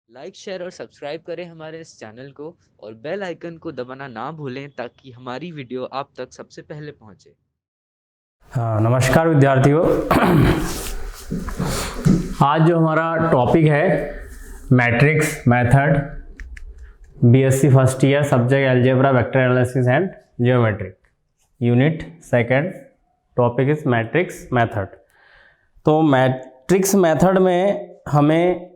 Like share और subscribe करें हमारे इस चैनल को और बेल आइकन को दबाना ना भूलें ताकि हमारी वीडियो आप तक सबसे पहले पहुंचे। हाँ, नमस्कार विद्यार्थियों। आज जो हमारा टॉपिक है matrix method, BSc first year, subject algebra, vector analysis and geometric, unit second. Topic is matrix method. तो मैट्रिक्स मेथड में हमें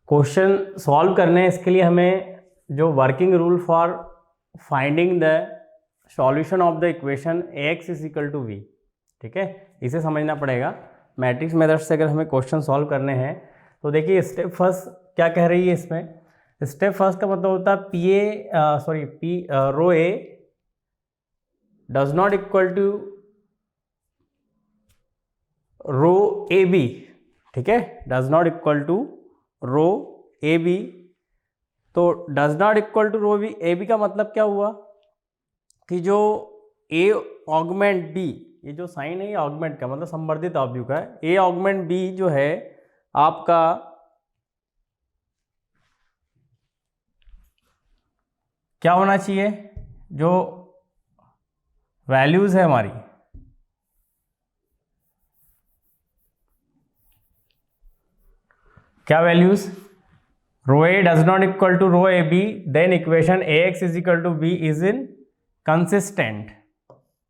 क्वेश्चन सॉल्व करने हैं। इसके लिए हमें जो working rule for finding the solution of the equation ax is equal to v, ठीक है, इसे समझना पड़ेगा। मैट्रिक्स मेथड से अगर हमें क्वेश्चन सॉल्व करने हैं तो देखिए स्टेप फर्स्ट क्या कह रही है इसमें। स्टेप फर्स्ट का मतलब होता है P rho A does not equal to row A B, ठीक है, does not equal to row A B. तो does not equal to row A B का मतलब क्या हुआ कि जो ए ऑगमेंट बी, ये जो साइन है ये ऑगमेंट का मतलब संवर्धित ऑब्जेक्ट का है। ए ऑगमेंट बी जो है आपका क्या होना चाहिए, जो वैल्यूज है हमारी, क्या values, row A does not equal to row A B, then equation A X is equal to B is inconsistent,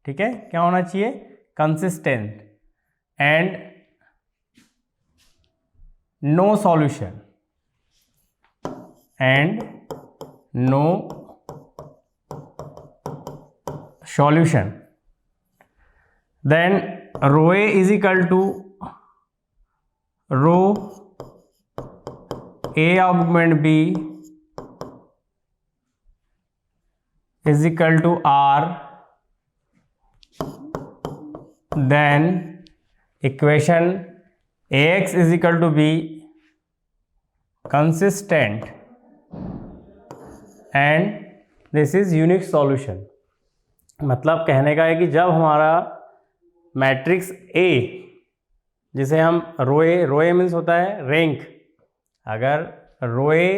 ठीक है, क्या होना चाहिए, consistent and no solution, and no solution. Then row A is equal to row A augment B is equal to R, then equation AX is equal to B consistent and this is unique solution। मतलब कहने का है कि जब हमारा matrix A, जिसे हम रो ए means होता है रैंक, अगर रो ए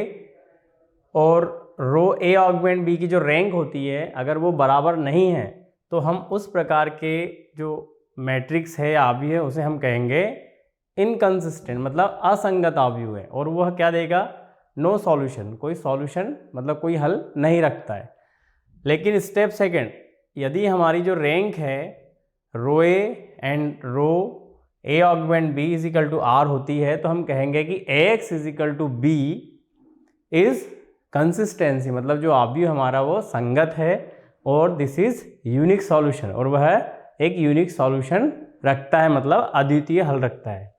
और रो ए ऑगमेंट बी की जो रैंक होती है अगर वो बराबर नहीं है तो हम उस प्रकार के जो मैट्रिक्स है आव्यूह है उसे हम कहेंगे इनकंसिस्टेंट, मतलब असंगत आव्यूह है, और वह क्या देगा, नो सॉल्यूशन, कोई सॉल्यूशन मतलब कोई हल नहीं रखता है। लेकिन स्टेप सेकंड, यदि हमारी जो रैंक है rho A and rho A augment B is equal to R होती है तो हम कहेंगे कि A X is equal to B is consistency, मतलब जो आव्यूह हमारा वो संगत है और दिस इज यूनिक सॉल्यूशन, और वह एक यूनिक सॉल्यूशन रखता है, मतलब अद्वितीय हल रखता है।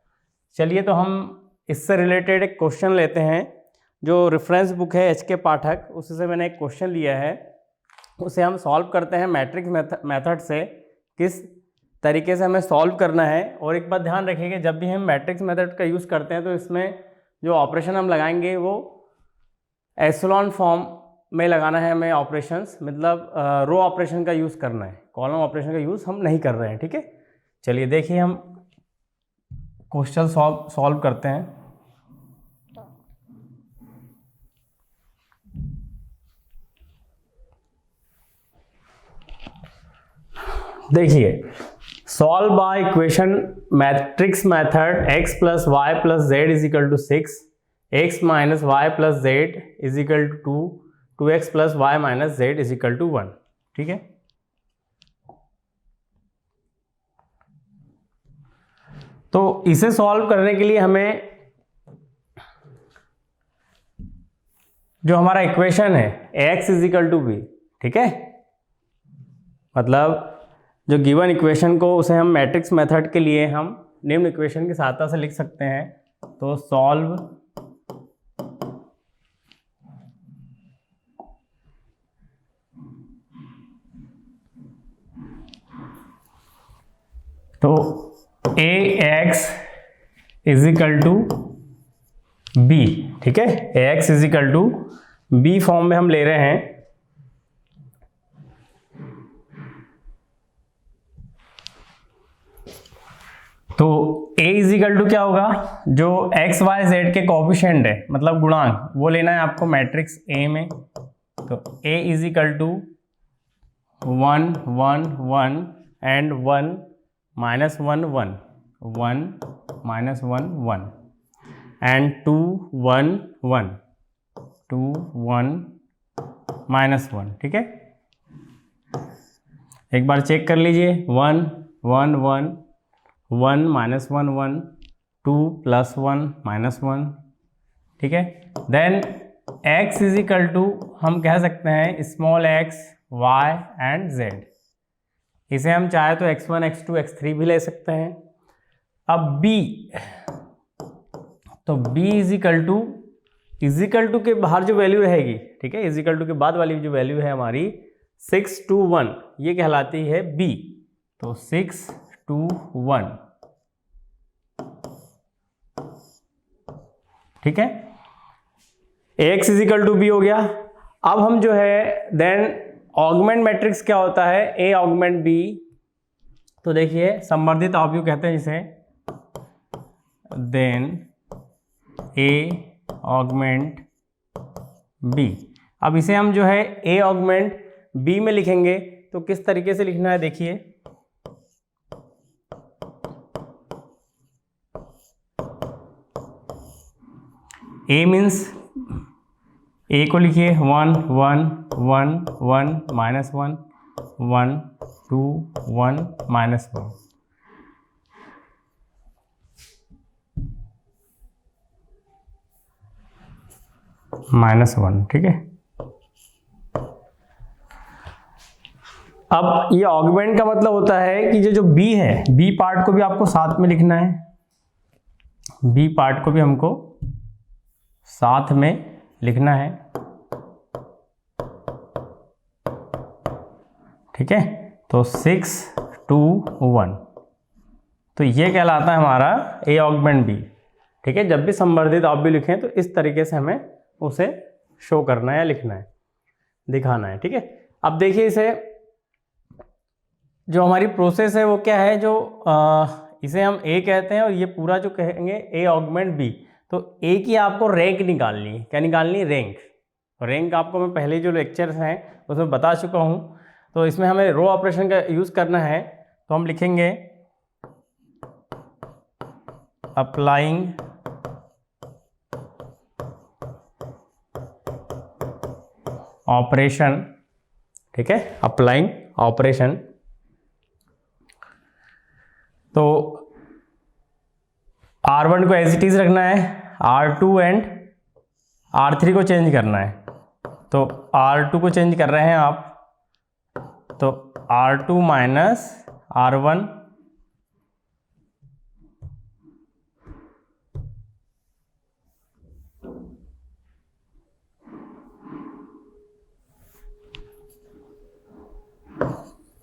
चलिए तो हम इससे रिलेटेड एक क्वेश्चन लेते हैं। जो रेफरेंस बुक है एच के पाठक, उससे मैंने एक क्वेश्चन लिया है, उसे हम सॉल्व करते हैं मैट्रिक्स मेथड से। किस तरीके से हमें सॉल्व करना है, और एक बात ध्यान रखिएगा, जब भी हम मैट्रिक्स मेथड का यूज़ करते हैं तो इसमें जो ऑपरेशन हम लगाएंगे वो एप्सिलॉन फॉर्म में लगाना है हमें ऑपरेशंस, मतलब रो ऑपरेशन का यूज़ करना है, कॉलम ऑपरेशन का यूज़ हम नहीं कर रहे हैं, ठीक है। चलिए देखिए हम क्वेश्चन सॉल्व करते हैं। देखिए, solve by equation matrix method x plus Y plus Z is equal to 6, x minus Y plus Z is equal to 2x plus Y minus Z is equal to 1, ठीक है। तो इसे solve करने के लिए हमें जो हमारा इक्वेशन है x is equal to B, ठीक है, मतलब जो गिवन इक्वेशन को उसे हम मैट्रिक्स मेथड के लिए हम निम्न इक्वेशन की सहायता से लिख सकते हैं। तो सॉल्व तो A X is equal to B, ठीक है, A X is equal to B form में हम ले रहे हैं। तो a इज इक्वल टू क्या होगा, जो एक्स वाई जेड के कोफिशिएंट है मतलब गुणांक वो लेना है आपको मैट्रिक्स A में। तो a is equal to 1 1 1 and 1 minus 1 1 1 minus 1 1 and 2 1 1 2 1 minus 1। ठीक है, एक बार चेक कर लीजिए, 1 1 1 1 माइनस 1 1 2 प्लस 1 माइनस 1। ठीक है, then x is equal to हम कह सकते हैं small x y and z। इसे हम चाहे तो x1 x2 x3 भी ले सकते हैं। अब b, तो b इज इक्वल टू के बाहर जो वैल्यू रहेगी, ठीक है, इज इक्वल टू के बाद वाली जो वैल्यू है हमारी 6 2 1, ये कहलाती है b। तो 6 2 1, ठीक है, ax is equal to B हो गया। अब हम जो है देन ऑगमेंट मैट्रिक्स क्या होता है, a ऑगमेंट b। तो देखिए संवर्धित अवयव कहते हैं जिसे, देन a ऑगमेंट b। अब इसे हम जो है a ऑगमेंट b में लिखेंगे तो किस तरीके से लिखना है देखिए, a मीन्स a को लिखिए 1 1 1 1 माइनस 1 1 2 1 माइनस 1। माइनस 1, ठीक है। अब ये ऑगमेंट का मतलब होता है कि जो b है, b पार्ट को भी आपको साथ में लिखना है, b पार्ट को भी हमको साथ में लिखना है। ठीक है, तो 6 2 1, तो ये कहलाता है हमारा a ऑगमेंट b। ठीक है, जब भी संवर्धित आप भी लिखें तो इस तरीके से हमें उसे शो करना है या लिखना है, दिखाना है। ठीक है, अब देखिए इसे जो हमारी प्रोसेस है वो क्या है, जो इसे हम a कहते हैं और ये पूरा जो कहेंगे a ऑगमेंट b। तो a की आपको रैंक निकालनी है, क्या निकालनी है, रैंक। रैंक आपको मैं पहले जो लेक्चर्स हैं उसमें बता चुका हूँ। तो इसमें हमें रो ऑपरेशन का यूज़ करना है, तो हम लिखेंगे अप्लाइंग ऑपरेशन। ठीक है, अप्लाइंग ऑपरेशन। तो R1 को एज इट इज रखना है, R2 एंड R3 को चेंज करना है। तो R2 को चेंज कर रहे हैं आप, तो R2 minus R1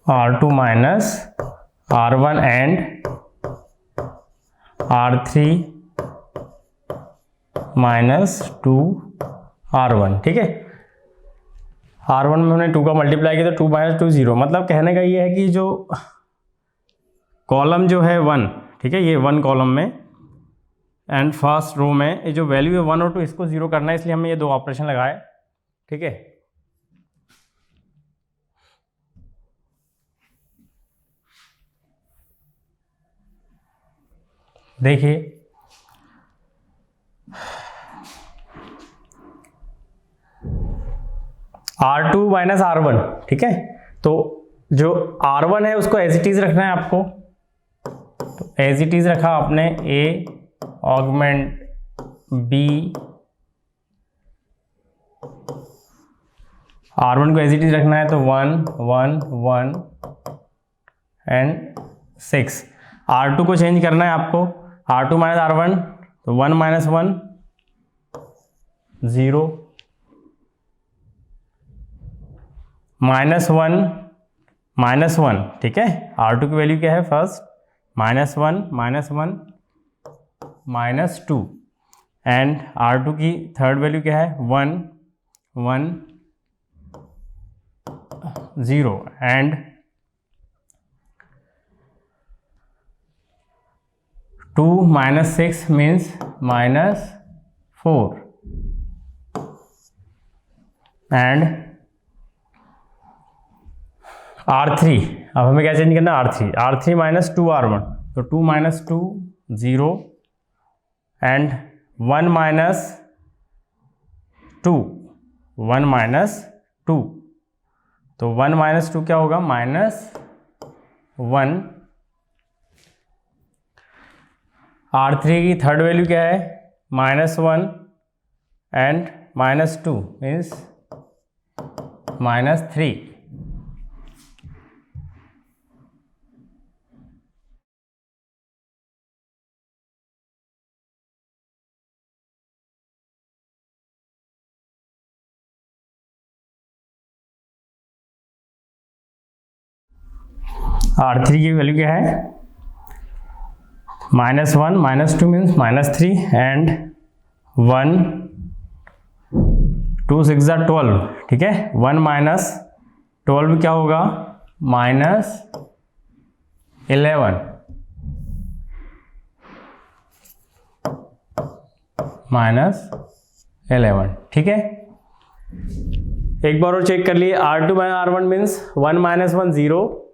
R2 minus R1 and R3 minus 2 R1। ठीक है, R1 में हमने 2 का मल्टीप्लाई किया तो 2 माइनस 2 0। मतलब कहने का ये है कि जो कॉलम जो है 1, ठीक है, ये 1 कॉलम में एंड फर्स्ट रो में ये जो वैल्यू है 1 और 2 इसको 0 करना है, इसलिए हमने ये 2 ऑपरेशन लगाए। ठीक है, देखिए R2 माइनस R1। ठीक है, तो जो R1 है उसको एज इट इज रखना है आपको, तो एज इट इज रखा आपने A ऑगमेंट B, R1 को एज इट इज रखना है तो 1 1 1 एंड 6। R2 को चेंज करना है आपको, R2 माइनस R1 तो 1 माइनस 1 0 माइनस 1। ठीक है, R2 की वैल्यू क्या है first, minus 1 minus 2 and R2 की थर्ड वैल्यू क्या है 1 1 0 and 2 minus 6 means -4 and R3, अब हमें क्या चेंज करना है, R3 माइनस 2R1, तो 2 माइनस 2 0 एंड 1 माइनस 2, 1 माइनस 2, तो 1 माइनस 2 क्या होगा, -1। R3 की थर्ड वैल्यू क्या है, -1 एंड -2 मीन्स -3। R3 की वैल्यू क्या है, -1 -2 मीन्स -3 एंड 1 2 6 12, ठीक है। 1 माइनस 12 क्या होगा, -11, -11, ठीक है। एक बार और चेक कर लिए, R2 minus R1 means 1 minus 1 0,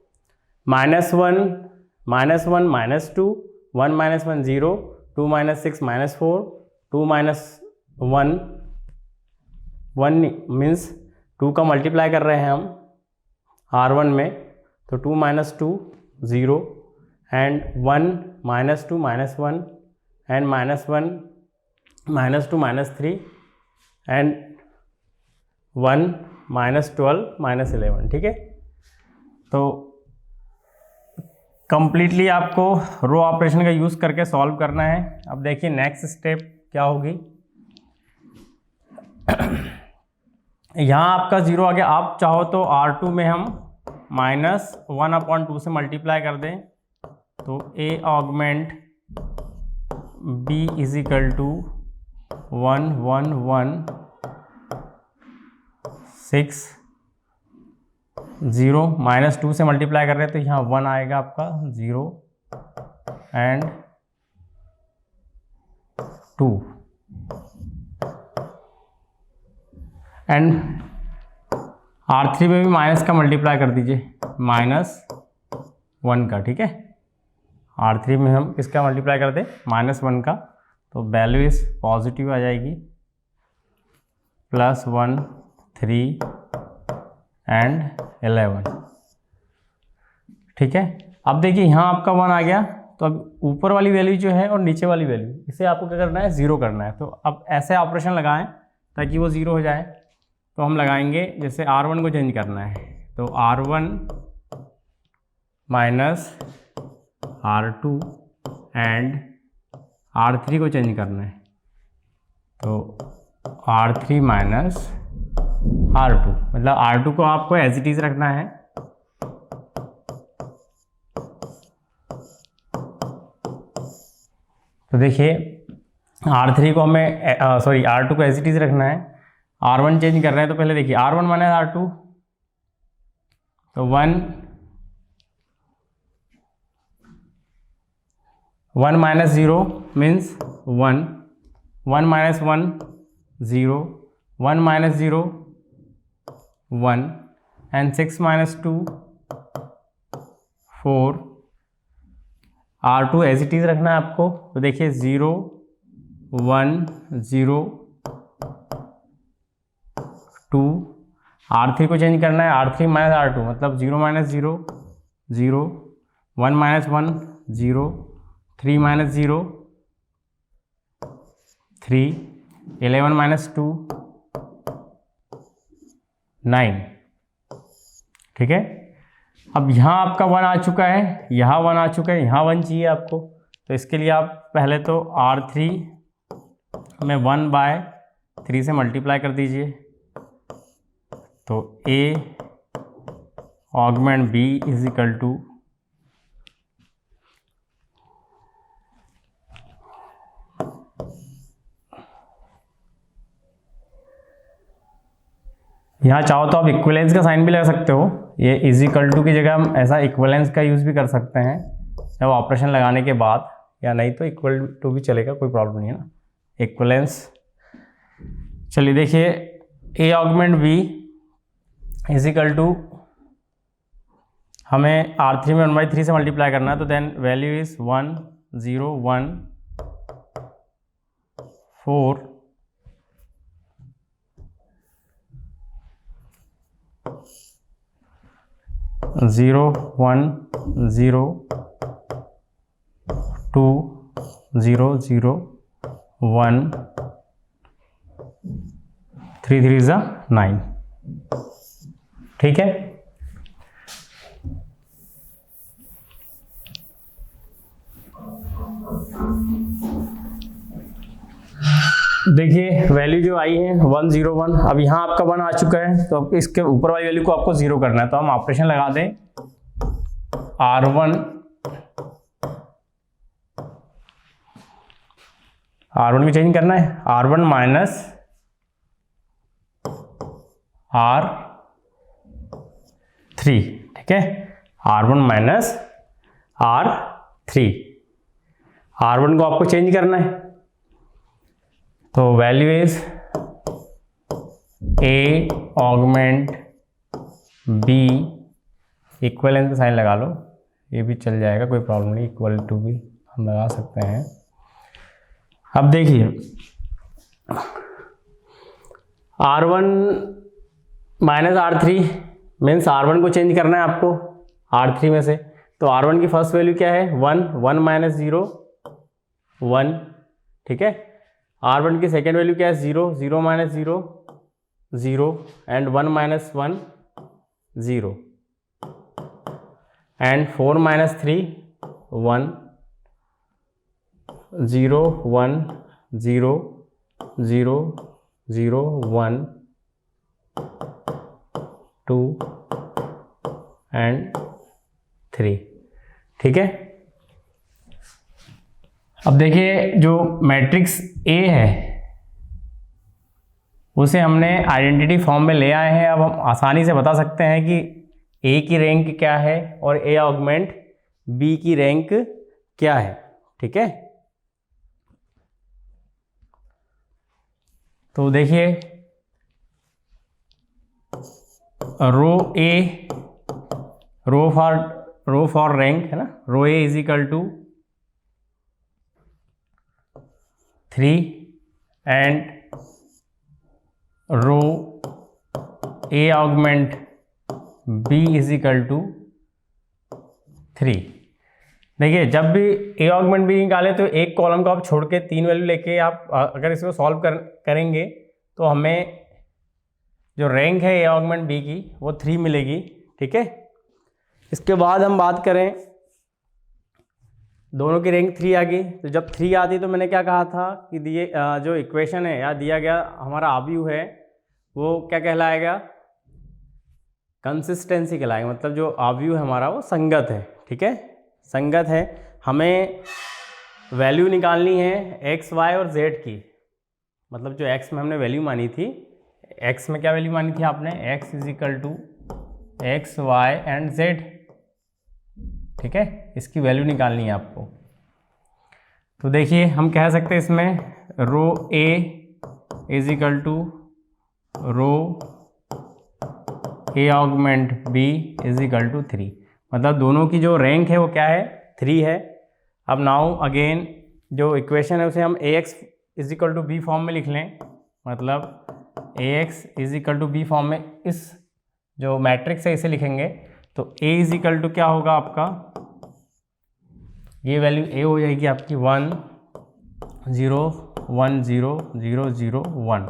-1 -1 -2, 1 minus 1 0, 2 minus 6 -4, 2 minus 1 1 means 2 का मल्टीप्लाई कर रहे हैं हम R1 में, तो 2 माइनस 2 0 एंड 1 -2 -1 एंड -1 -2 -3 एंड 1 -12 -11, ठीक है। तो कंप्लीटली आपको रो ऑपरेशन का यूज़ करके सॉल्व करना है। अब देखिए नेक्स्ट स्टेप क्या होगी। यहाँ आपका 0 आ गया, आप चाहो तो R2 में हम -1/2 से मल्टीप्लाई कर दें, तो A augment B is equal to 1 1 1 6 0, -2 से मल्टीप्लाई कर रहे हैं तो यहाँ 1 आएगा आपका 0 एंड 2 एंड R3 में भी माइनस का मल्टीप्लाई कर दीजिए, -1 का, ठीक है। R3 में हम इसका मल्टीप्लाई कर दें -1 का, तो वैल्यू इस पॉजिटिव आ जाएगी, +1 3 एंड 11, ठीक है। अब देखिए यहाँ आपका 1 आ गया, तो अब ऊपर वाली वैल्यू जो है और नीचे वाली वैल्यू, इसे आपको क्या करना है, 0 करना है। तो अब ऐसे ऑपरेशन लगाएं ताकि वो 0 हो जाए। तो हम लगाएंगे, जैसे R1 को चेंज करना है, तो R1 minus R2 and R3 को चेंज करना है, तो R3 माइनस R2, मतलब R2 को आपको एज इट इज रखना है। तो देखिए R3 को हमें R2 को एज इट इज रखना है, R1 चेंज कर रहे हैं, तो पहले देखिए R1 माइनस R2, तो 1 minus 0 means 1, 1 minus 1 0, 1 minus 0 1 and 6 minus 2 4, R2 as it is रखना है आपको। तो देखिए 0 1 0 2, R3 को चेंज करना है, R3 माइनस R2, मतलब 0 माइनस 0 0, 1 माइनस 1 0, 3 माइनस 0 3, 11 माइनस 2 9, ठीक है। अब यहाँ आपका 1 आ चुका है, यहाँ 1 आ चुका है, यहाँ 1 चाहिए आपको। तो इसके लिए आप पहले तो R3 में 1/3 से मल्टीप्लाई कर दीजिए, तो A augment B is equal to यहाँ चाहो तो आप इक्विवेलेंस का साइन भी लगा सकते हो, ये इज इक्वल टू की जगह हम ऐसा इक्विवेलेंस का यूज़ भी कर सकते हैं जब ऑपरेशन लगाने के बाद। या नहीं तो इक्वल टू भी चलेगा, कोई प्रॉब्लम नहीं है ना, इक्वलेंस। चलिए देखिए, A augment B is equal to, हमें R3 में 1/3 से मल्टीप्लाई करना है, तो देन वैल्यू इज 1 0 1 4 0 1 0 2 0 0 1 3 3 is 9। ठीक है, देखिए वैल्यू जो आई है 1 0 1, अब यहाँ आपका 1 आ चुका है, तो अब इसके ऊपर वाली वैल्यू को आपको 0 करना है, तो हम ऑपरेशन लगा दें, R1 भी चेंज करना है, R1 माइनस R3, ठीक है, R1 माइनस R3, R1 को आपको चेंज करना है, तो value is A augment B, equivalence का साइन लगा लो, ये भी चल जाएगा, कोई प्रॉब्लम नहीं, इक्वल टू भी हम लगा सकते हैं। अब देखिए R1 minus R3 means R1 को चेंज करना है आपको R3 में से, तो R1 की फर्स्ट वैल्यू क्या है 1 1 माइनस 0 1, ठीक है, R1 की सेकेंड वैल्यू क्या है 0 0 minus 0 0 and 1 minus 1 0 and 4 minus 3 1 0 1 0 0 0 1 2 and 3, ठीक है। अब देखिए जो मैट्रिक्स ए है उसे हमने आइडेंटिटी फॉर्म में ले आए हैं, अब हम आसानी से बता सकते हैं कि ए की रैंक क्या है और ए ऑगमेंट बी की रैंक क्या है, ठीक है। तो देखिए रो ए, रो फॉर रैंक है ना, rho A is equal to 3 and rho A augment B is equal to 3। देखिए जब भी ए ऑगमेंट बी निकाले तो एक कॉलम को आप छोड़ के 3 वैल्यू लेके आप अगर इसको सॉल्व करेंगे तो हमें जो रैंक है ए ऑगमेंट बी की वो 3 मिलेगी, ठीक है। इसके बाद हम बात करें, दोनों की रैंक 3 आ गई, तो जब 3 आती तो मैंने क्या कहा था कि दिए जो इक्वेशन है या दिया गया हमारा आव्यूह है वो क्या कहलाएगा, कंसिस्टेंसी कहलाएगा, मतलब जो आव्यूह है हमारा वो संगत है, ठीक है, संगत है। हमें वैल्यू निकालनी है एक्स वाई और जेड की, मतलब जो एक्स में हमने वैल्यू मानी थी, एक्स में क्या वैल्यू मानी थी आपने, X is equal to X Y and Z, ठीक है, इसकी वैल्यू निकालनी है आपको। तो देखिए हम कह सकते हैं इसमें rho A is equal to row A augment B is equal to 3, मतलब दोनों की जो रैंक है वो क्या है 3 है। अब नाउ अगेन जो इक्वेशन है उसे हम A X is equal to B form में लिख लें, मतलब A X is equal to B form में इस जो मैट्रिक्स है इसे लिखेंगे, तो ए इज इक्वल टू क्या होगा आपका, ये वैल्यू ए हो जाएगी आपकी 1 0 1 0 0 0 1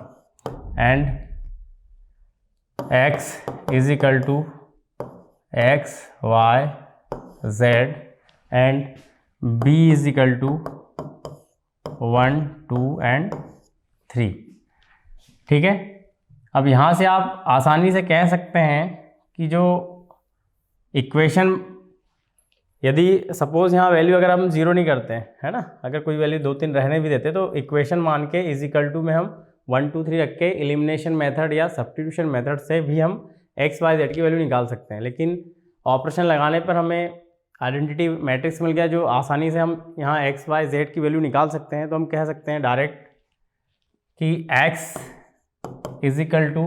and x is equal to X Y Z and b is equal to 1 2 and 3, ठीक है। अब यहाँ से आप आसानी से कह सकते हैं कि जो इक्वेशन, यदि सपोज यहाँ वैल्यू अगर हम 0 नहीं करते हैं, है ना, अगर कोई वैल्यू 2 3 रहने भी देते तो इक्वेशन मान के इज इक्वल टू में हम 1 2 3 रख के एलिमिनेशन मेथड या सब्स्टिट्यूशन मेथड से भी हम एक्स वाई जेड की वैल्यू निकाल सकते हैं, लेकिन ऑपरेशन लगाने पर हमें आइडेंटिटी मैट्रिक्स मिल गया जो आसानी से हम यहाँ एक्स वाई जेड की वैल्यू निकाल सकते हैं। तो हम कह सकते हैं डायरेक्ट कि x is equal to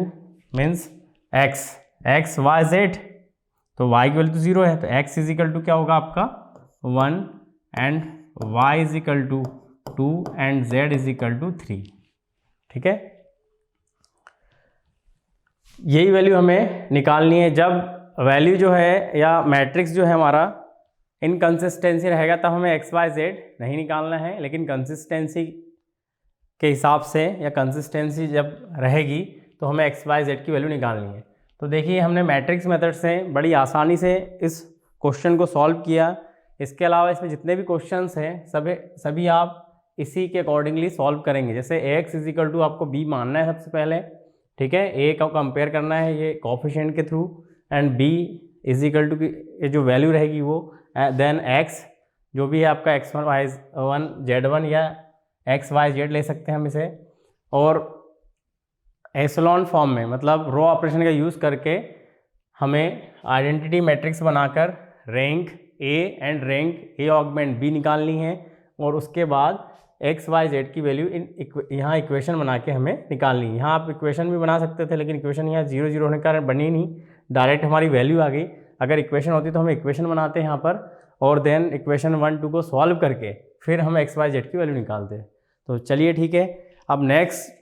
means X Y Z, तो y की वैल्यू तो 0 है, तो x इज इक्वल टू क्या होगा आपका 1 and y is equal to 2 and z is equal to 3। ठीक है, यही वैल्यू हमें निकालनी है। जब वैल्यू जो है या मैट्रिक्स जो है हमारा इनकंसिस्टेंसी रहेगा तब हमें एक्स वाई जेड नहीं निकालना है, लेकिन कंसिस्टेंसी के हिसाब से या कंसिस्टेंसी जब रहेगी तो हमें एक्स वाई जेड की वैल्यू निकालनी है। तो देखिए हमने मैट्रिक्स मेथड से बड़ी आसानी से इस क्वेश्चन को सॉल्व किया। इसके अलावा इसमें जितने भी क्वेश्चंस हैं सभी आप इसी के अकॉर्डिंगली सॉल्व करेंगे। जैसे एक्स इज इक्वल टू आपको बी मानना है सबसे पहले, ठीक है, ए का कंपेयर करना है ये कोफिशिएंट के through, and B is equal to ये जो वैल्यू रहेगी वो, देन एक्स जो भी है आपका X one Y one Z one या एक्स वाई जेड ले सकते हैं हम इसे, और एसलॉन फॉर्म में मतलब रो ऑपरेशन का यूज़ करके हमें आइडेंटिटी मैट्रिक्स बनाकर rank A and rank A augment B निकालनी है, और उसके बाद एक्स वाई जेड की वैल्यू यहाँ इक्वेशन बना के हमें निकालनी है। यहाँ आप इक्वेशन भी बना सकते थे, लेकिन इक्वेशन यहाँ 0 0 होने के कारण बनी नहीं, डायरेक्ट हमारी वैल्यू आ गई। अगर इक्वेशन होती तो हम इक्वेशन बनाते हैं यहाँ पर, और देन इक्वेशन 1 2 को सॉल्व करके फिर हम एक्स वाई जेड की वैल्यू निकालते हैं। तो चलिए ठीक है, अब नेक्स्ट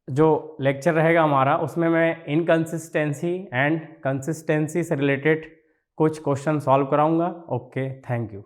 जो लेक्चर रहेगा हमारा उसमें मैं इनकंसिस्टेंसी एंड कंसिस्टेंसी से रिलेटेड कुछ क्वेश्चन सॉल्व कराऊंगा। Okay, thank you.